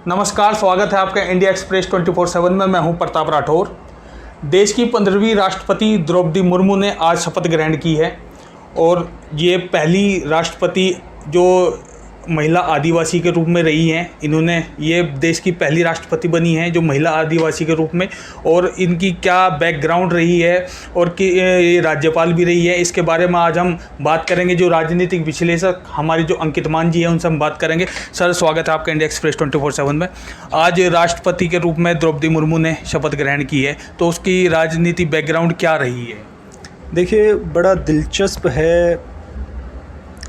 नमस्कार, स्वागत है आपका इंडिया एक्सप्रेस 24/7 में। मैं हूं प्रताप राठौर। देश की 15वीं राष्ट्रपति द्रौपदी मुर्मू ने आज शपथ ग्रहण की है और ये पहली राष्ट्रपति जो महिला आदिवासी के रूप में रही हैं। इन्होंने ये देश की पहली राष्ट्रपति बनी हैं जो महिला आदिवासी के रूप में, और इनकी क्या बैकग्राउंड रही है और कि ये राज्यपाल भी रही है, इसके बारे में आज हम बात करेंगे। जो राजनीतिक विश्लेषक हमारे जो अंकित मान जी हैं उनसे हम बात करेंगे। सर, स्वागत है आपका इंडिया एक्सप्रेस 24/7 में। आज राष्ट्रपति के रूप में द्रौपदी मुर्मू ने शपथ ग्रहण की है, तो उसकी राजनीतिक बैकग्राउंड क्या रही है? देखिए, बड़ा दिलचस्प है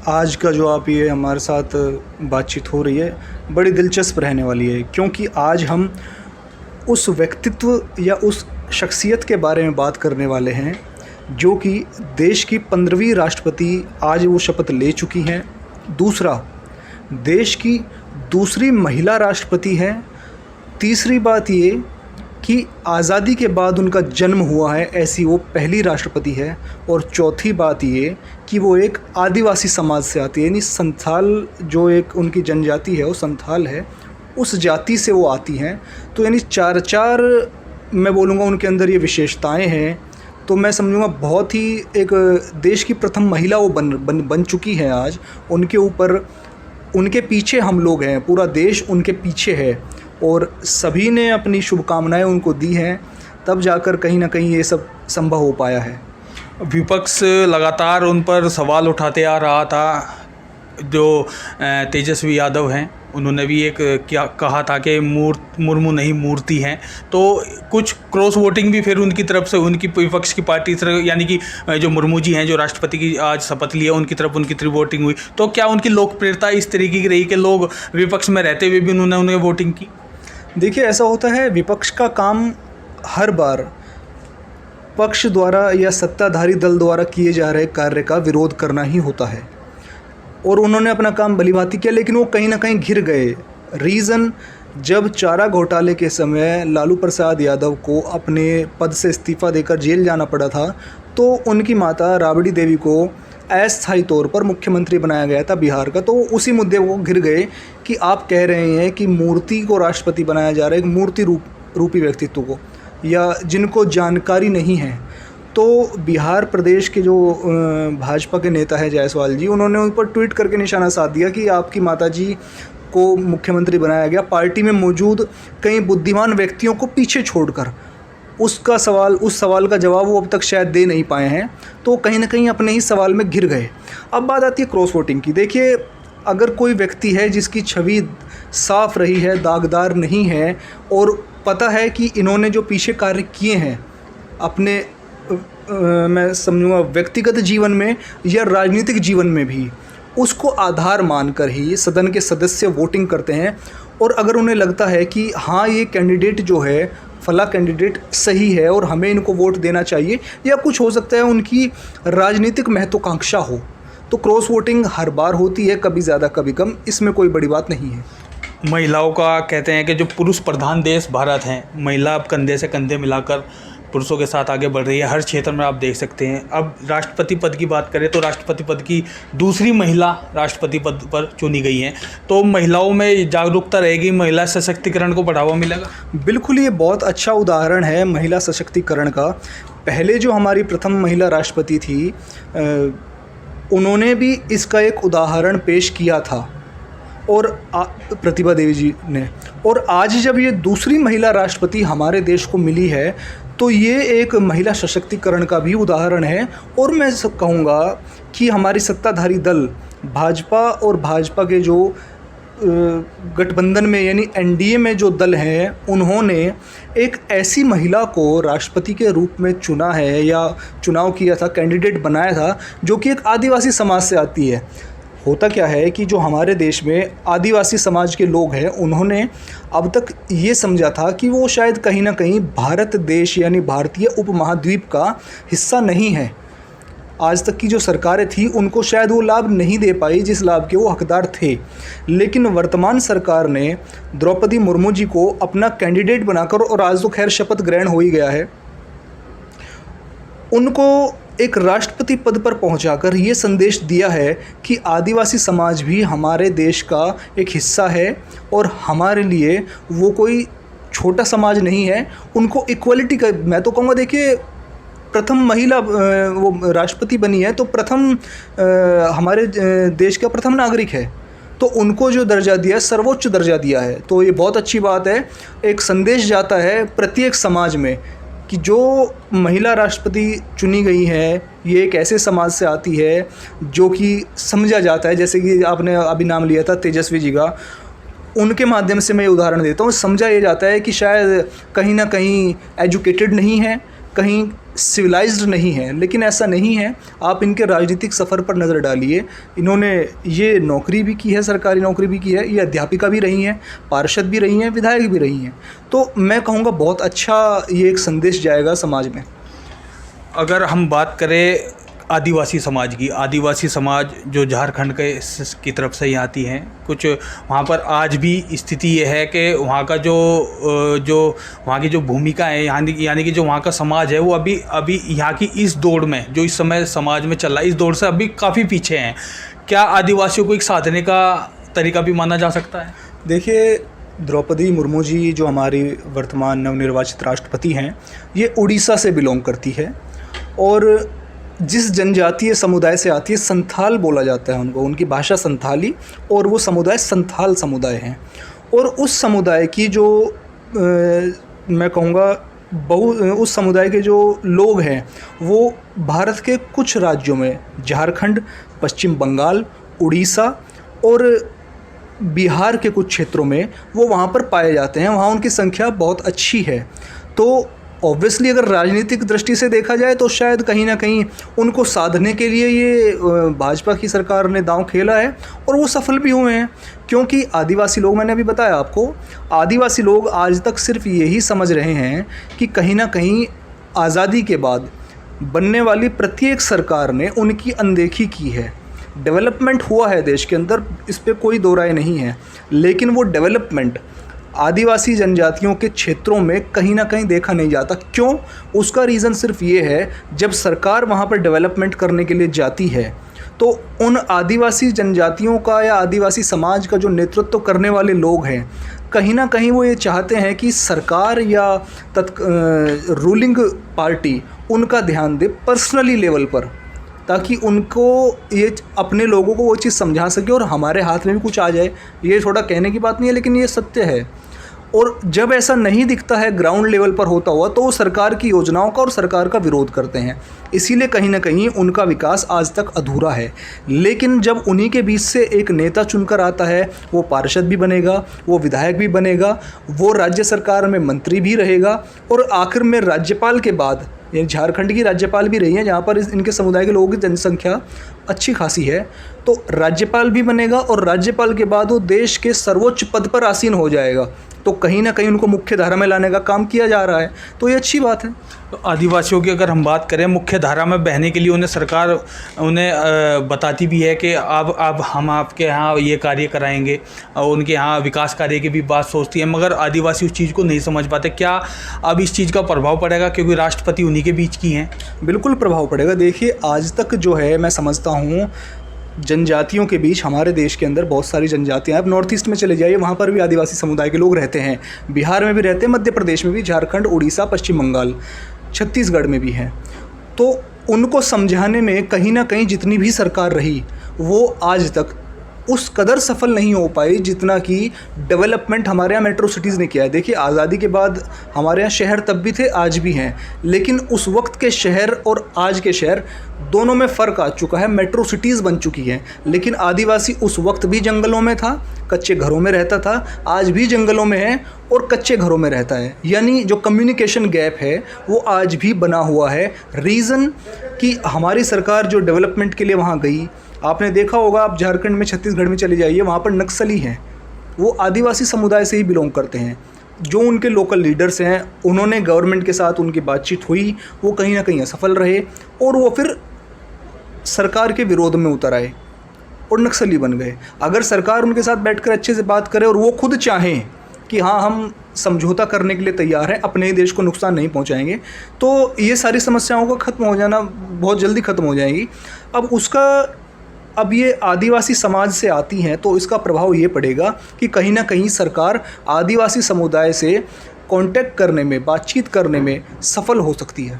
आज का जो आप ये हमारे साथ बातचीत हो रही है, बड़ी दिलचस्प रहने वाली है, क्योंकि आज हम उस व्यक्तित्व या उस शख्सियत के बारे में बात करने वाले हैं जो कि देश की 15वीं राष्ट्रपति आज वो शपथ ले चुकी हैं। दूसरा, देश की दूसरी महिला राष्ट्रपति हैं। तीसरी बात ये कि आज़ादी के बाद उनका जन्म हुआ है, ऐसी वो पहली राष्ट्रपति है। और चौथी बात ये कि वो एक आदिवासी समाज से आती है, यानी संथाल जो एक उनकी जनजाति है वो संथाल है, उस जाति से वो आती हैं। तो यानी चार मैं बोलूँगा उनके अंदर ये विशेषताएं हैं। तो मैं समझूंगा बहुत ही एक देश की प्रथम महिला वो बन चुकी हैं आज। उनके ऊपर, उनके पीछे हम लोग हैं, पूरा देश उनके पीछे है और सभी ने अपनी शुभकामनाएं उनको दी हैं, तब जाकर कहीं ना कहीं ये सब संभव हो पाया है। विपक्ष लगातार उन पर सवाल उठाते आ रहा था। जो तेजस्वी यादव हैं उन्होंने भी एक क्या कहा था कि मुर्मू नहीं मूर्ति हैं। तो कुछ क्रॉस वोटिंग भी फिर उनकी तरफ से, उनकी विपक्ष की पार्टी से, यानी कि जो मुर्मू जी हैं जो राष्ट्रपति की आज शपथ लिया उनकी तरफ उनकी वोटिंग हुई। तो क्या उनकी लोकप्रियता इस तरीके की रही कि लोग विपक्ष में रहते हुए भी उन्होंने उन्हें वोटिंग की? देखिए, ऐसा होता है, विपक्ष का काम हर बार पक्ष द्वारा या सत्ताधारी दल द्वारा किए जा रहे कार्य का विरोध करना ही होता है, और उन्होंने अपना काम भलीभांति किया, लेकिन वो कहीं ना कहीं घिर गए। रीज़न, जब चारा घोटाले के समय लालू प्रसाद यादव को अपने पद से इस्तीफ़ा देकर जेल जाना पड़ा था, तो उनकी माता राबड़ी देवी को अस्थायी तौर पर मुख्यमंत्री बनाया गया था बिहार का। तो उसी मुद्दे को घिर गए कि आप कह रहे हैं कि मूर्ति को राष्ट्रपति बनाया जा रहा है, एक मूर्ति रूपी व्यक्तित्व को, या जिनको जानकारी नहीं है। तो बिहार प्रदेश के जो भाजपा के नेता है जायसवाल जी, उन्होंने उन पर ट्वीट करके निशाना साध दिया कि आपकी माताजी को मुख्यमंत्री बनाया गया पार्टी में मौजूद कई बुद्धिमान व्यक्तियों को पीछे छोड़कर। उस सवाल का जवाब वो अब तक शायद दे नहीं पाए हैं, तो कहीं ना कहीं अपने ही सवाल में घिर गए। अब बात आती है क्रॉस वोटिंग की। देखिए, अगर कोई व्यक्ति है जिसकी छवि साफ रही है, दागदार नहीं है, और पता है कि इन्होंने जो पीछे कार्य किए हैं अपने मैं समझूंगा व्यक्तिगत जीवन में या राजनीतिक जीवन में भी, उसको आधार मानकर ही सदन के सदस्य वोटिंग करते हैं। और अगर उन्हें लगता है कि हाँ, ये कैंडिडेट जो है, फला कैंडिडेट सही है और हमें इनको वोट देना चाहिए, या कुछ हो सकता है उनकी राजनीतिक महत्वाकांक्षा हो, तो क्रॉस वोटिंग हर बार होती है, कभी ज़्यादा कभी कम, इसमें कोई बड़ी बात नहीं है। महिलाओं का कहते हैं कि जो पुरुष प्रधान देश भारत है, महिला अब कंधे से कंधे मिलाकर पुरुषों के साथ आगे बढ़ रही है। हर क्षेत्र में आप देख सकते हैं। अब राष्ट्रपति पद की बात करें तो राष्ट्रपति पद की दूसरी महिला राष्ट्रपति पद पर चुनी गई हैं। तो महिलाओं में जागरूकता रहेगी, महिला सशक्तिकरण को बढ़ावा मिलेगा। बिल्कुल, ये बहुत अच्छा उदाहरण है महिला सशक्तिकरण का। पहले जो हमारी प्रथम महिला राष्ट्रपति थी, उन्होंने भी इसका एक उदाहरण पेश किया था, और प्रतिभा देवी जी ने। और आज जब ये दूसरी महिला राष्ट्रपति हमारे देश को मिली है, तो ये एक महिला सशक्तिकरण का भी उदाहरण है। और मैं कहूँगा कि हमारी सत्ताधारी दल भाजपा और भाजपा के जो गठबंधन में यानी एनडीए में जो दल हैं, उन्होंने एक ऐसी महिला को राष्ट्रपति के रूप में चुना है या चुनाव किया था, कैंडिडेट बनाया था, जो कि एक आदिवासी समाज से आती है। होता क्या है कि जो हमारे देश में आदिवासी समाज के लोग हैं, उन्होंने अब तक ये समझा था कि वो शायद कहीं ना कहीं भारत देश यानी भारतीय उपमहाद्वीप का हिस्सा नहीं है। आज तक की जो सरकारें थी उनको शायद वो लाभ नहीं दे पाई जिस लाभ के वो हकदार थे। लेकिन वर्तमान सरकार ने द्रौपदी मुर्मू जी को अपना कैंडिडेट बनाकर, और आज तो खैर शपथ ग्रहण हो ही गया है, उनको एक राष्ट्रपति पद पर पहुंचाकर ये संदेश दिया है कि आदिवासी समाज भी हमारे देश का एक हिस्सा है और हमारे लिए वो कोई छोटा समाज नहीं है। उनको इक्वलिटी का, मैं तो कहूँगा, देखिए प्रथम महिला वो राष्ट्रपति बनी है तो प्रथम हमारे देश का प्रथम नागरिक है, तो उनको जो दर्जा दिया है, सर्वोच्च दर्जा दिया है, तो ये बहुत अच्छी बात है। एक संदेश जाता है प्रत्येक समाज में कि जो महिला राष्ट्रपति चुनी गई है ये एक ऐसे समाज से आती है जो कि समझा जाता है, जैसे कि आपने अभी नाम लिया था तेजस्वी जी का, उनके माध्यम से मैं उदाहरण देता हूँ। समझा ये जाता है कि शायद कहीं ना कहीं एजुकेटेड नहीं है, कहीं सिविलाइज्ड नहीं है, लेकिन ऐसा नहीं है। आप इनके राजनीतिक सफ़र पर नज़र डालिए, इन्होंने ये नौकरी भी की है, सरकारी नौकरी भी की है, ये अध्यापिका भी रही हैं, पार्षद भी रही हैं, विधायक भी रही हैं। तो मैं कहूँगा बहुत अच्छा ये एक संदेश जाएगा समाज में। अगर हम बात करें आदिवासी समाज की, आदिवासी समाज जो झारखंड के की तरफ से ही आती हैं, कुछ वहाँ पर आज भी स्थिति ये है कि वहाँ का जो वहाँ की जो भूमिका है, यानी कि जो वहाँ का समाज है, वो अभी यहाँ की इस दौड़ में, जो इस समय समाज में चल रहा है, इस दौड़ से अभी काफ़ी पीछे हैं। क्या आदिवासियों को एक साधने का तरीका भी माना जा सकता है? देखिए, द्रौपदी मुर्मू जी जो हमारी वर्तमान नवनिर्वाचित राष्ट्रपति हैं, ये उड़ीसा से बिलोंग करती है और जिस जनजातीय समुदाय से आती है, संथाल बोला जाता है उनको, उनकी भाषा संथाली, और वो समुदाय संथाल समुदाय हैं। और उस समुदाय की जो मैं कहूँगा उस समुदाय के जो लोग हैं वो भारत के कुछ राज्यों में, झारखंड, पश्चिम बंगाल, उड़ीसा और बिहार के कुछ क्षेत्रों में वो वहाँ पर पाए जाते हैं। वहाँ उनकी संख्या बहुत अच्छी है। तो ऑब्वियसली अगर राजनीतिक दृष्टि से देखा जाए तो शायद कहीं ना कहीं उनको साधने के लिए ये भाजपा की सरकार ने दांव खेला है और वो सफल भी हुए हैं, क्योंकि आदिवासी लोग, मैंने अभी बताया आपको, आदिवासी लोग आज तक सिर्फ यही समझ रहे हैं कि कहीं ना कहीं आज़ादी के बाद बनने वाली प्रत्येक सरकार ने उनकी अनदेखी की है। डेवलपमेंट हुआ है देश के अंदर, इस पर कोई दो राय नहीं है, लेकिन वो डेवलपमेंट आदिवासी जनजातियों के क्षेत्रों में कहीं ना कहीं देखा नहीं जाता। क्यों? उसका रीज़न सिर्फ ये है, जब सरकार वहाँ पर डेवलपमेंट करने के लिए जाती है तो उन आदिवासी जनजातियों का या आदिवासी समाज का जो नेतृत्व करने वाले लोग हैं, कहीं ना कहीं वो ये चाहते हैं कि सरकार या रूलिंग पार्टी उनका ध्यान दे पर्सनली लेवल पर, ताकि उनको ये अपने लोगों को वो चीज़ समझा सके और हमारे हाथ में भी कुछ आ जाए। ये थोड़ा कहने की बात नहीं है, लेकिन ये सत्य है। और जब ऐसा नहीं दिखता है ग्राउंड लेवल पर होता हुआ, तो वो सरकार की योजनाओं का और सरकार का विरोध करते हैं। इसीलिए कहीं ना कहीं उनका विकास आज तक अधूरा है। लेकिन जब उन्हीं के बीच से एक नेता चुनकर आता है, वो पार्षद भी बनेगा, वो विधायक भी बनेगा, वो राज्य सरकार में मंत्री भी रहेगा और आखिर में राज्यपाल के बाद, ये झारखंड की राज्यपाल भी रही हैं जहाँ पर इनके समुदाय के लोगों की जनसंख्या अच्छी खासी है, तो राज्यपाल भी बनेगा और राज्यपाल के बाद वो देश के सर्वोच्च पद पर आसीन हो जाएगा। तो कहीं ना कहीं उनको मुख्य धारा में लाने का काम किया जा रहा है, तो ये अच्छी बात है। तो आदिवासियों की अगर हम बात करें, मुख्य धारा में बहने के लिए उन्हें सरकार बताती भी है कि अब हम आपके यहाँ ये कार्य कराएंगे, और उनके यहाँ विकास कार्य की भी बात सोचती है, मगर आदिवासी उस चीज़ को नहीं समझ पाते। क्या अब इस चीज़ का प्रभाव पड़ेगा, क्योंकि राष्ट्रपति उन्हीं के बीच की हैं? बिल्कुल प्रभाव पड़ेगा। देखिए, आज तक जो है, मैं समझता हूँ जनजातियों के बीच हमारे देश के अंदर बहुत सारी जनजातियाँ हैं। आप नॉर्थ ईस्ट में चले जाइए, वहाँ पर भी आदिवासी समुदाय के लोग रहते हैं, बिहार में भी रहते हैं, मध्य प्रदेश में भी, झारखंड, उड़ीसा, पश्चिम बंगाल, छत्तीसगढ़ में भी हैं। तो उनको समझाने में कहीं ना कहीं जितनी भी सरकार रही, वो आज तक उस कदर सफल नहीं हो पाई जितना कि डेवलपमेंट हमारे यहाँ मेट्रो सिटीज़ ने किया है। देखिए, आज़ादी के बाद हमारे यहाँ शहर तब भी थे, आज भी हैं, लेकिन उस वक्त के शहर और आज के शहर दोनों में फ़र्क आ चुका है। मेट्रो सिटीज़ बन चुकी हैं, लेकिन आदिवासी उस वक्त भी जंगलों में था, कच्चे घरों में रहता था, आज भी जंगलों में है और कच्चे घरों में रहता है। यानी जो कम्युनिकेशन गैप है वो आज भी बना हुआ है। रीज़न कि हमारी सरकार जो डेवलपमेंट के लिए वहाँ गई, आपने देखा होगा, आप झारखंड में, छत्तीसगढ़ में चले जाइए, वहाँ पर नक्सली हैं, वो आदिवासी समुदाय से ही बिलोंग करते हैं। जो उनके लोकल लीडर्स हैं, उन्होंने गवर्नमेंट के साथ उनकी बातचीत हुई, वो कहीं ना कहीं असफल रहे और वो फिर सरकार के विरोध में उतर आए और नक्सली बन गए। अगर सरकार उनके साथ बैठकर अच्छे से बात करे और वो खुद चाहें कि हाँ, हम समझौता करने के लिए तैयार हैं, अपने ही देश को नुकसान नहीं पहुंचाएंगे। तो ये सारी समस्याओं का ख़त्म हो जाना बहुत जल्दी ख़त्म हो जाएगी। अब ये आदिवासी समाज से आती हैं तो इसका प्रभाव ये पड़ेगा कि कहीं ना कहीं सरकार आदिवासी समुदाय से कांटेक्ट करने में, बातचीत करने में सफल हो सकती है।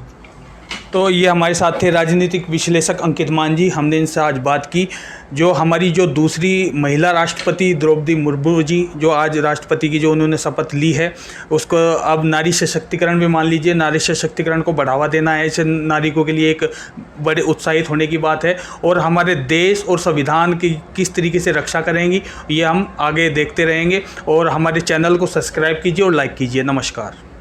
तो ये हमारे साथ थे राजनीतिक विश्लेषक अंकित मान जी। हमने इनसे आज बात की जो हमारी जो दूसरी महिला राष्ट्रपति द्रौपदी मुर्मू जी जो आज राष्ट्रपति की जो उन्होंने शपथ ली है, उसको अब नारी सशक्तिकरण भी मान लीजिए, नारी सशक्तिकरण को बढ़ावा देना है, ऐसे नागरिकों के लिए एक बड़े उत्साहित होने की बात है। और हमारे देश और संविधान की किस तरीके से रक्षा करेंगी ये हम आगे देखते रहेंगे। और हमारे चैनल को सब्सक्राइब कीजिए और लाइक कीजिए। नमस्कार।